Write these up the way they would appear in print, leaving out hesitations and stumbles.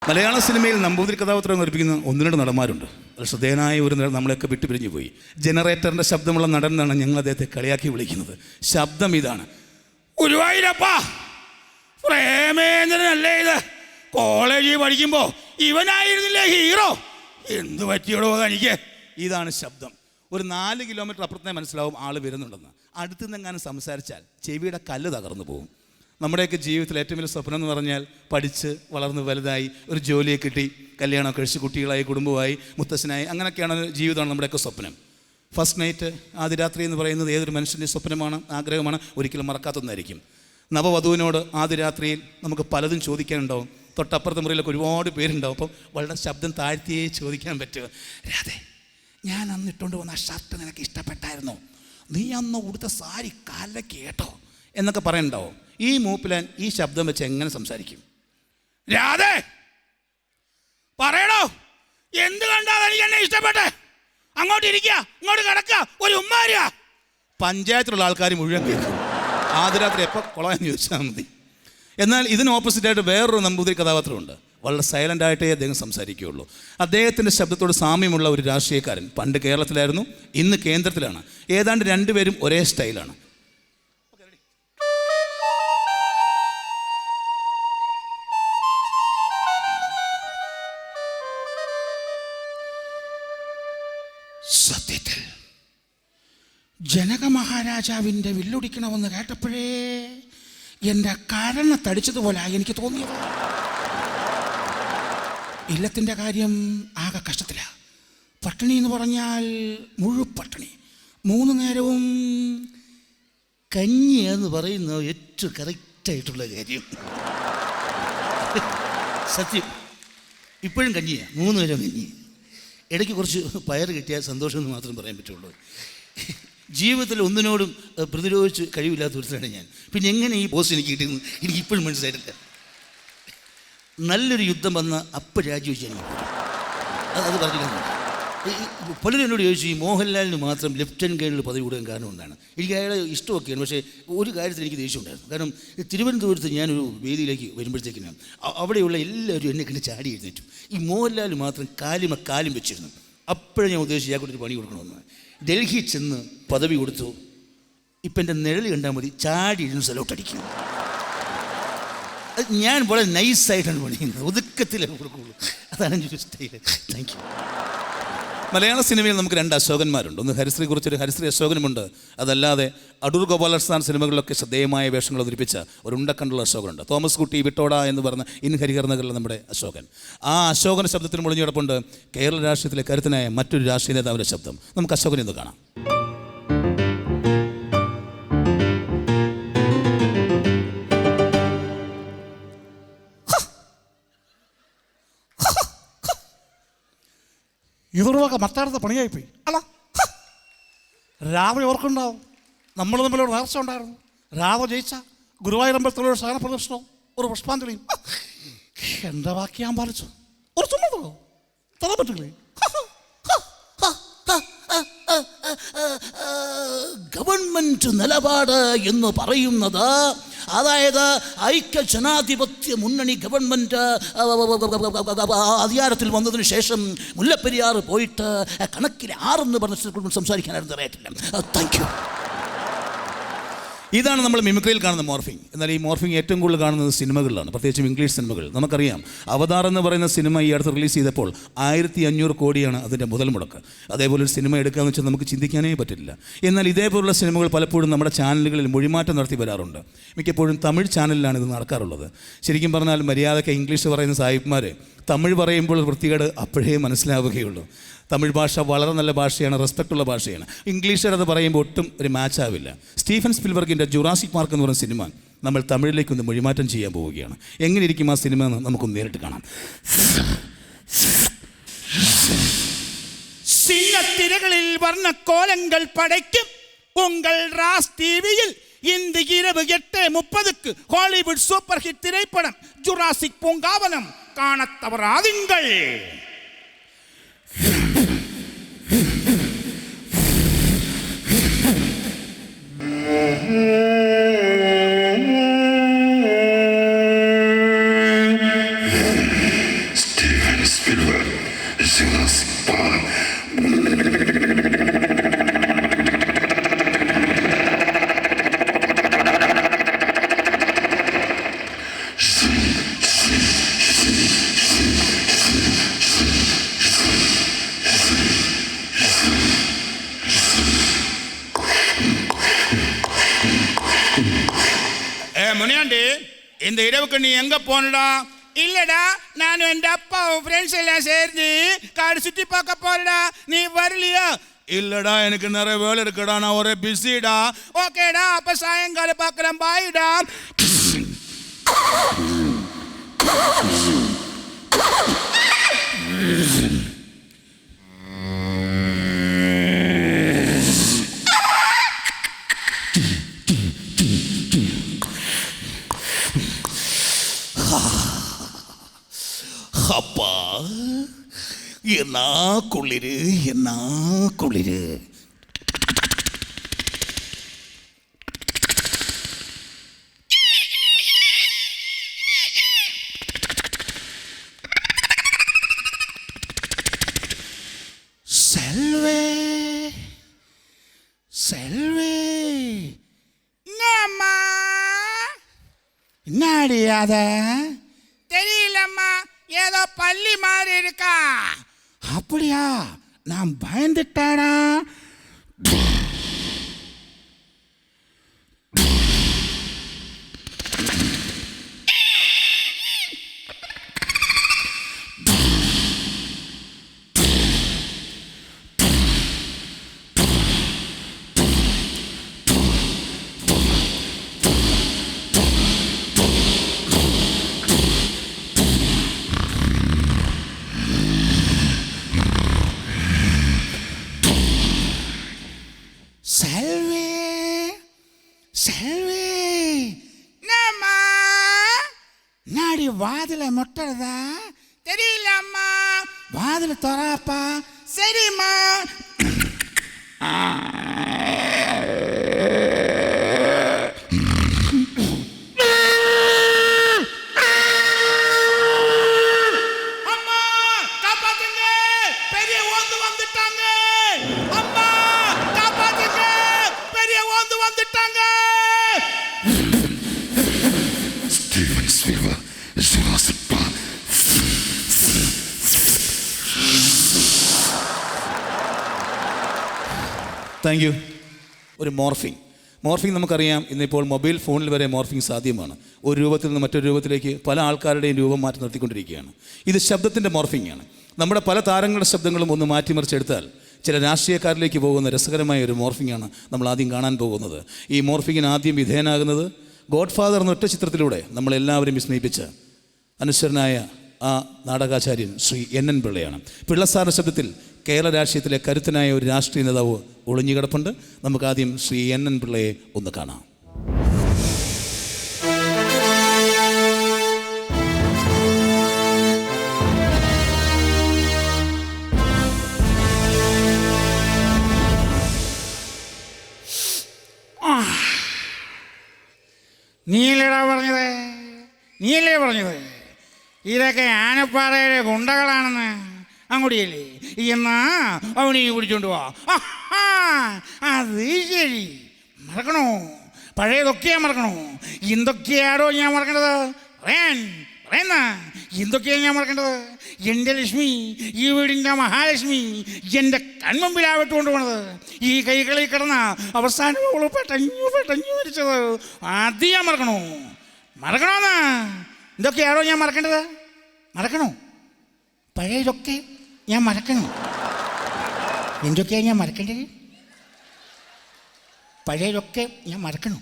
മലയാള സിനിമയിൽ നമ്പൂതിരി കഥാപാത്രം അവതരിപ്പിക്കുന്ന ഒന്ന് രണ്ട് നടന്മാരുണ്ട്. അത് ശ്രദ്ധേയനായ ഒരു നടൻ നമ്മളെയൊക്കെ വിട്ടുപിരിഞ്ഞു പോയി. ജനറേറ്ററിൻ്റെ ശബ്ദമുള്ള നടൻ എന്നാണ് ഞങ്ങൾ അദ്ദേഹത്തെ കളിയാക്കി വിളിക്കുന്നത്. ശബ്ദം ഇതാണ്. ഗുരുവായൂരപ്പാ, പ്രേമേന്ദ്രനല്ലേ ഇത്? കോളേജിൽ പഠിക്കുമ്പോൾ ഇവനായിരുന്നില്ലേ ഹീറോ? എന്ത് പറ്റിയോടോ തനിക്ക്? ഇതാണ് ശബ്ദം. ഒരു 4 കിലോമീറ്റർ അപ്പുറത്തേ മനസ്സിലാവും ആൾ വരുന്നുണ്ടെന്ന്. അടുത്ത് നിന്നെങ്ങാനും സംസാരിച്ചാൽ ചെവിയുടെ കല്ല് തകർന്നു പോകും. നമ്മുടെയൊക്കെ ജീവിതത്തിൽ ഏറ്റവും വലിയ സ്വപ്നം എന്ന് പറഞ്ഞാൽ പഠിച്ച് വളർന്ന് വലുതായി ഒരു ജോലിയെ കിട്ടി കല്യാണം കഴിച്ച് കുട്ടികളായി കുടുംബമായി മുത്തശ്ശനായി അങ്ങനെയൊക്കെയാണ് ജീവിതമാണ് നമ്മുടെയൊക്കെ സ്വപ്നം. ഫസ്റ്റ് നൈറ്റ്, ആദ്യ രാത്രി എന്ന് പറയുന്നത് ഏതൊരു മനുഷ്യൻ്റെ സ്വപ്നമാണ്, ആഗ്രഹമാണ്, ഒരിക്കലും മറക്കാത്തതായിരിക്കും. നവവധുവിനോട് ആദ്യ രാത്രിയിൽ നമുക്ക് പലതും ചോദിക്കാനുണ്ടാവും. തൊട്ടപ്പുറത്തെ മുറിയിലൊക്കെ ഒരുപാട് പേരുണ്ടാവും. അപ്പം വളരെ ശബ്ദം താഴ്ത്തിയേ ചോദിക്കാൻ പറ്റുക. രാധേ, ഞാൻ അന്ന് ഇട്ടുകൊണ്ട് വന്ന ഷർട്ട് നിനക്ക് ഇഷ്ടപ്പെട്ടായിരുന്നോ? നീ അന്ന് ഉടുത്ത സാരി കാലിലേക്ക് കേട്ടോ എന്നൊക്കെ പറയുന്നുണ്ടാവും. ഈ മൂപ്പിലാൻ ഈ ശബ്ദം വെച്ച് എങ്ങനെ സംസാരിക്കും? രാധേ, പറയണോ, എന്ത് കണ്ടാൽ എനിക്ക് എന്നെ ഇഷ്ടപ്പെട്ടെ? അങ്ങോട്ട് ഇരിക്കുക, ഇങ്ങോട്ട് കിടക്കുക, ഒരു ഉമ്മാരിക. പഞ്ചായത്തിലുള്ള ആൾക്കാർ മുഴുവൻ കേൾക്കും. ആദ്യ രാത്രി എപ്പോൾ കൊളാന്ന് ചോദിച്ചാൽ മതി. എന്നാൽ ഇതിന് ഓപ്പോസിറ്റായിട്ട് വേറൊരു നമ്പൂതിരി കഥാപാത്രമുണ്ട്. വളരെ സൈലൻ്റായിട്ടേ അദ്ദേഹം സംസാരിക്കുകയുള്ളൂ. അദ്ദേഹത്തിൻ്റെ ശബ്ദത്തോട് സാമ്യമുള്ള ഒരു രാഷ്ട്രീയക്കാരൻ പണ്ട് കേരളത്തിലായിരുന്നു, ഇന്ന് കേന്ദ്രത്തിലാണ്. ഏതാണ്ട് രണ്ടുപേരും ഒരേ സ്റ്റൈലാണ്. സത്യത്തിൽ ജനക മഹാരാജാവിൻ്റെ വില്ലൊടിക്കണമെന്ന് കേട്ടപ്പോഴേ എൻ്റെ കരണ തടിച്ചതുപോലെ എനിക്ക് തോന്നിയത്. ഇല്ലത്തിൻ്റെ കാര്യം ആകെ കഷ്ടത്തിലാണ്. പട്ടിണി എന്ന് പറഞ്ഞാൽ മുഴുപട്ടിണി. 3 നേരവും കഞ്ഞി എന്ന് പറയുന്നത് ഏറ്റവും കറക്റ്റായിട്ടുള്ള കാര്യം. സത്യം, ഇപ്പോഴും കഞ്ഞിയാണ്, 3 നേരം കഞ്ഞി. ഇടയ്ക്ക് കുറച്ച് പയർ കിട്ടിയാൽ സന്തോഷം എന്ന് മാത്രം പറയാൻ പറ്റുള്ളൂ. ജീവിതത്തിൽ ഒന്നിനോടും പ്രതിരോധിച്ച് കഴിവില്ലാത്ത ഒരുത്തരാണ് ഞാൻ. പിന്നെ എങ്ങനെ ഈ പോസ്റ്റ് എനിക്ക് കിട്ടിയെന്ന് എനിക്ക് ഇപ്പോഴും മനസ്സിലായിട്ടില്ല. നല്ലൊരു യുദ്ധം വന്ന അപ്പം രാജിവെച്ച് എനിക്ക് അത് പറഞ്ഞില്ല. പലരും എന്നോട് ചോദിച്ചു, ഈ മോഹൻലാലിന് മാത്രം ലെഫ്റ്റനൻറ്റ് കേണൽ പദവി കൊടുക്കാൻ കാരണം എന്താണ്? എനിക്ക് അയാളെ ഇഷ്ടമൊക്കെയാണ്, പക്ഷേ ഒരു കാര്യത്തിൽ എനിക്ക് ദേഷ്യമുണ്ടായിരുന്നു. കാരണം തിരുവനന്തപുരത്ത് ഞാനൊരു വേദിയിലേക്ക് വരുമ്പോഴത്തേക്കിനും അവിടെയുള്ള എല്ലാവരും എന്നെ കണ്ട് ചാടി എഴുന്നേറ്റു. ഈ മോഹൻലാൽ മാത്രം കാലും വെച്ചിരുന്നു. അപ്പോഴേ ഞാൻ ഉദ്ദേശിച്ചു ഇയാൾക്കൊരു പണി കൊടുക്കണമെന്ന്. ഡൽഹി ചെന്ന് പദവി കൊടുത്തു. ഇപ്പം എൻ്റെ നിഴൽ കണ്ടാൽ മതി, ചാടി ഇരുന്ന് സലോട്ടടിക്കും. ഞാൻ വളരെ നൈസായിട്ടാണ് പണിയുന്നത്, ഒതുക്കത്തിലേ കൊടുക്കുള്ളൂ. അതാണ് എൻ്റെ ഒരു സ്റ്റൈൽ. Thank you. മലയാള സിനിമയിൽ നമുക്ക് 2 അശോകന്മാരുണ്ട്. ഒന്ന് ഹരിശ്രീ കുറിച്ചൊരു ഹരിശ്രീ അശോകനുമുണ്ട്. അതല്ലാതെ അടൂർ ഗോപാലകൃഷ്ണൻ സിനിമകളിലൊക്കെ ശ്രദ്ധേയമായ വേഷങ്ങൾ അവതരിപ്പിച്ച ഒരു ഉണ്ടക്കണ്ടുള്ള അശോകനുണ്ട്. തോമസ് കുട്ടി വിട്ടോട എന്ന് പറഞ്ഞ ഇൻ ഹരിഹർനഗറിലെ നമ്മുടെ അശോകൻ. ആ അശോകന ശബ്ദത്തിന് മുളിഞ്ഞു കിടപ്പുണ്ട് കേരള രാഷ്ട്രീയത്തിലെ കരുത്തനായ മറ്റൊരു രാഷ്ട്രീയ നേതാവിൻ്റെ ശബ്ദം. നമുക്ക് അശോകനെ ഒന്ന് കാണാം. ഇതൊരുവാക്ക മറ്റാടുത്ത പണിയായിപ്പോയി. അല്ല, രാവിലെ ഓർക്കുണ്ടാവും, നമ്മൾ തമ്മിലൊരു നേർച്ച ഉണ്ടായിരുന്നു. രാവ ജയിച്ച ഗുരുവായൂരമ്പലത്തിലൊരു ശയന പ്രദർശനവും ഒരു പുഷ്പാഞ്ജലിയും. എൻ്റെ വാക്ക് ഞാൻ പാലിച്ചു. ഒരു ചുമതലോ തരാൻ പറ്റില്ലേ? ഗവൺമെൻറ് നിലപാട് എന്ന് പറയുന്നത്, അതായത് ഐക്യ ജനാധിപത്യ മുന്നണി ഗവൺമെൻറ് അധികാരത്തിൽ വന്നതിന് ശേഷം മുല്ലപ്പെരിയാർ പോയിട്ട് കണക്കിന് 6 എന്ന് പറഞ്ഞ സംസാരിക്കാനായിരുന്നു അറിയത്തില്ല. Thank you. ഇതാണ് നമ്മൾ മിമിക്രിയിൽ കാണുന്ന മോർഫിംഗ്. എന്നാൽ ഈ മോർഫിംഗ് ഏറ്റവും കൂടുതൽ കാണുന്നത് സിനിമകളിലാണ്, പ്രത്യേകിച്ചും ഇംഗ്ലീഷ് സിനിമകൾ. നമുക്കറിയാം, അവതാർ എന്ന് പറയുന്ന സിനിമ ഈ അടുത്ത് റിലീസ് ചെയ്തപ്പോൾ 1500 കോടിയാണ് അതിൻ്റെ മുതൽ മുടക്ക്. അതേപോലെ ഒരു സിനിമ എടുക്കാമെന്ന് വെച്ചാൽ നമുക്ക് ചിന്തിക്കാനേ പറ്റില്ല. എന്നാൽ ഇതേപോലുള്ള സിനിമകൾ പലപ്പോഴും നമ്മുടെ ചാനലുകളിൽ മൊഴിമാറ്റം നടത്തി വരാറുണ്ട്. മിക്കപ്പോഴും തമിഴ് ചാനലിലാണ് ഇത് നടക്കാറുള്ളത്. ശരിക്കും പറഞ്ഞാൽ മര്യാദയ്ക്ക് ഇംഗ്ലീഷ് പറയുന്ന സാഹിബ്മാർ തമിഴ് പറയുമ്പോൾ വൃത്തികേട് അപ്പോഴേ മനസ്സിലാവുകയുള്ളൂ. തമിഴ് ഭാഷ വളരെ നല്ല ഭാഷയാണ്, റെസ്പെക്റ്റുള്ള ഭാഷയാണ്. ഇംഗ്ലീഷുകാരത് പറയുമ്പോൾ ഒട്ടും ഒരു മാച്ചാവില്ല. സ്റ്റീഫൻ സ്പിൽബർഗിൻ്റെ ജുറാസിക് പാർക്ക് എന്ന് പറയുന്ന സിനിമ നമ്മൾ തമിഴിലേക്കൊന്ന് മൊഴിമാറ്റം ചെയ്യാൻ പോവുകയാണ്. എങ്ങനെ ഇരിക്കും ആ സിനിമ എന്ന് നമുക്കൊന്ന് നേരിട്ട് കാണാം. സിംഹത്തിരകളിൽ വർണ്ണക്കോലങ്ങൾ പടയ്ക്കും உங்கள் ராஸ் டிவியில் இந்த இரவு 8:30 ஹாலிவுட் சூப்பர் ஹிட் திரைப்படம் ஜுராசிக் பூங்காவனம் காணத் தவறாதீர்கள். இந்த இரவுக்கு நீ எங்க போனடா? இல்லடா, நானும் என் அப்பாவும் ஃப்ரெண்ட்ஸ் எல்லாம் சேர்ந்து காடு சுற்றி பார்க்க போறடா. நீ வரலையா? இல்லடா, எனக்கு நிறைய வேலை இருக்குடா, நான் ஒரே பிஸிடா. ஓகேடா, அப்ப சாயங்காலம் பார்க்குறேன், பாய்டா. அப்பா, என்ன குளிரு, என்ன குளிரு. செல்வே, செல்வே, என்னம்மா? என்னடி அத? தெரியலம்மா, ஏதோ பள்ளி மாதிரி இருக்கா. அப்படியா? நான் பயந்துட்டாடா. செல்வி, செல்வி, என்னம்மா? நாடி வாதில முட்டுறதா? தெரியலம்மா. வாதில தொறாப்பா. சரிம்மா. அம்மா, காப்பாத்துங்க, பெரிய ஓந்து வந்துட்டாங்க. அம்மா, காப்பாத்துங்க, பெரிய ஓந்து வந்துட்டாங்க. Steven Spielberg, Jurassic Park. Thank you. ഒരു മോർഫിംഗ് നമുക്കറിയാം, ഇന്നിപ്പോൾ മൊബൈൽ ഫോണിൽ വരെ മോർഫിംഗ് സാധ്യമാണ്. ഒരു രൂപത്തിൽ നിന്ന് മറ്റൊരു രൂപത്തിലേക്ക് പല ആൾക്കാരുടെയും രൂപം മാറ്റി നിർത്തിക്കൊണ്ടിരിക്കുകയാണ്. ഇത് ശബ്ദത്തിൻ്റെ മോർഫിംഗാണ്. നമ്മുടെ പല താരങ്ങളുടെ ശബ്ദങ്ങളും ഒന്ന് മാറ്റിമറിച്ചെടുത്താൽ ചില രാഷ്ട്രീയക്കാരിലേക്ക് പോകുന്ന രസകരമായ ഒരു മോർഫിംഗാണ് നമ്മൾ ആദ്യം കാണാൻ പോകുന്നത്. ഈ മോർഫിങ്ങിന് ആദ്യം വിധേയനാകുന്നത് ഗോഡ് ഫാദർ എന്ന ഒറ്റ ചിത്രത്തിലൂടെ നമ്മളെല്ലാവരും വിസ്മയിപ്പിച്ച അനുസരനായ ആ നാടകാചാര്യൻ ശ്രീ NN പിള്ളയാണ്. പിള്ളസാറിൻ്റെ ശബ്ദത്തിൽ കേരള രാഷ്ട്രീയത്തിലെ കരുത്തനായ ഒരു രാഷ്ട്രീയ നേതാവ് ഒളിഞ്ഞുകിടപ്പുണ്ട്. നമുക്കാദ്യം ശ്രീ NN പിള്ളയെ ഒന്ന് കാണാം. നീലടാ പറഞ്ഞത്, നീലേ പറഞ്ഞത് ഇതൊക്കെ ആനപ്പാറയുടെ ഗുണ്ടകളാണെന്ന്. അങ്ങോട്ടിയല്ലേ എന്നാ അവനെ പിടിച്ചോണ്ട് പോവാ. അത് ശരി, മറക്കണോ? പഴയതൊക്കെയാ മറക്കണോ? എന്തൊക്കെയാടോ ഞാൻ മറക്കേണ്ടത്? പറയുന്ന എന്തൊക്കെയാണ് ഞാൻ മറക്കേണ്ടത്? എൻ്റെ ലക്ഷ്മി, ഈ വീടിൻ്റെ മഹാലക്ഷ്മി എൻ്റെ കൺമുമ്പിലാവിട്ട് കൊണ്ടുപോണത്. ഈ കൈകളിൽ കിടന്ന അവസാനം അവൾ പെട്ടഞ്ഞു മരിച്ചത്. അത് ഞാൻ മറക്കണോന്ന്? എന്തൊക്കെയാണോ ഞാൻ മറക്കേണ്ടത്? മറക്കണോ? പഴയതൊക്കെ ഞാൻ മറക്കണോ? എന്തൊക്കെയാണ് ഞാൻ മറക്കേണ്ടത്? പഴയതൊക്കെ ഞാൻ മറക്കണോ?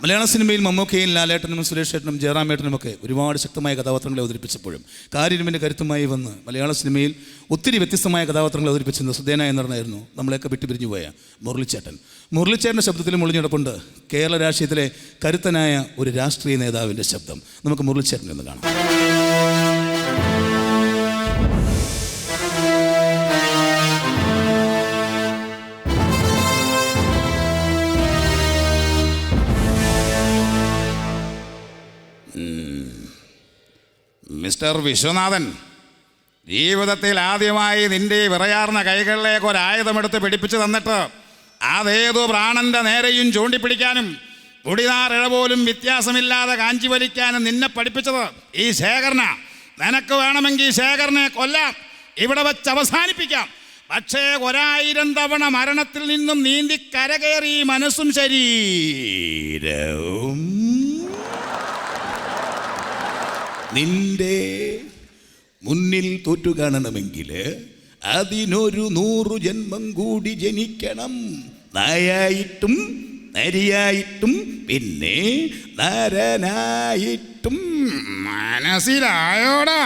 മലയാള സിനിമയിൽ മമ്മൂക്കയും ലാലേട്ടനും സുരേഷ് ഏട്ടനും ജയറാമേട്ടനുമൊക്കെ ഒരുപാട് ശക്തമായ കഥാപാത്രങ്ങളെ അവതരിപ്പിച്ചപ്പോഴും കാര്യരുമിൻ്റെ കരുത്തുമായി വന്ന് മലയാള സിനിമയിൽ ഒത്തിരി വ്യത്യസ്തമായ കഥാപാത്രങ്ങളെ അവതരിപ്പിച്ചിരുന്ന ശ്രദ്ധേയനായ നടനായിരുന്നു നമ്മളെയൊക്കെ വിട്ടുപിരിഞ്ഞു പോയ മുരളിച്ചേട്ടൻ്റെ ശബ്ദത്തിലും ഒളിഞ്ഞിടപ്പുണ്ട് കേരള രാഷ്ട്രീയത്തിലെ കരുത്തനായ ഒരു രാഷ്ട്രീയ നേതാവിൻ്റെ ശബ്ദം. നമുക്ക് മുരളിച്ചേട്ടനെ ഒന്ന് കാണാം. മിസ്റ്റർ വിശ്വനാഥൻ, ജീവിതത്തിൽ ആദ്യമായി നിന്റെ വിറയാർന്ന കൈകളിലേക്ക് ഒരായുധമെടുത്ത് പിടിപ്പിച്ചു തന്നിട്ട് അതേതു പ്രാണന്റെ നേരെയും ചൂണ്ടിപ്പിടിക്കാനും കുടിനാറിഴ പോലും വ്യത്യാസമില്ലാതെ കാഞ്ചി വലിക്കാനും നിന്നെ പഠിപ്പിച്ചത് ഈ ശേഖരന. നിനക്ക് വേണമെങ്കിൽ ശേഖരനെ കൊല്ലാം, ഇവിടെ വച്ച് അവസാനിപ്പിക്കാം. പക്ഷേ 1000 തവണ മരണത്തിൽ നിന്നും നീന്തി കരകയറി മനസ്സും ശരീരവും നിന്റെ മുന്നിൽ തോറ്റു കാണണമെങ്കിൽ അതിനൊരു 100 ജന്മം കൂടി ജനിക്കണം. നായായിട്ടും നരിയായിട്ടും പിന്നെ നരനായിട്ടും. മനസ്സിലായോടാ?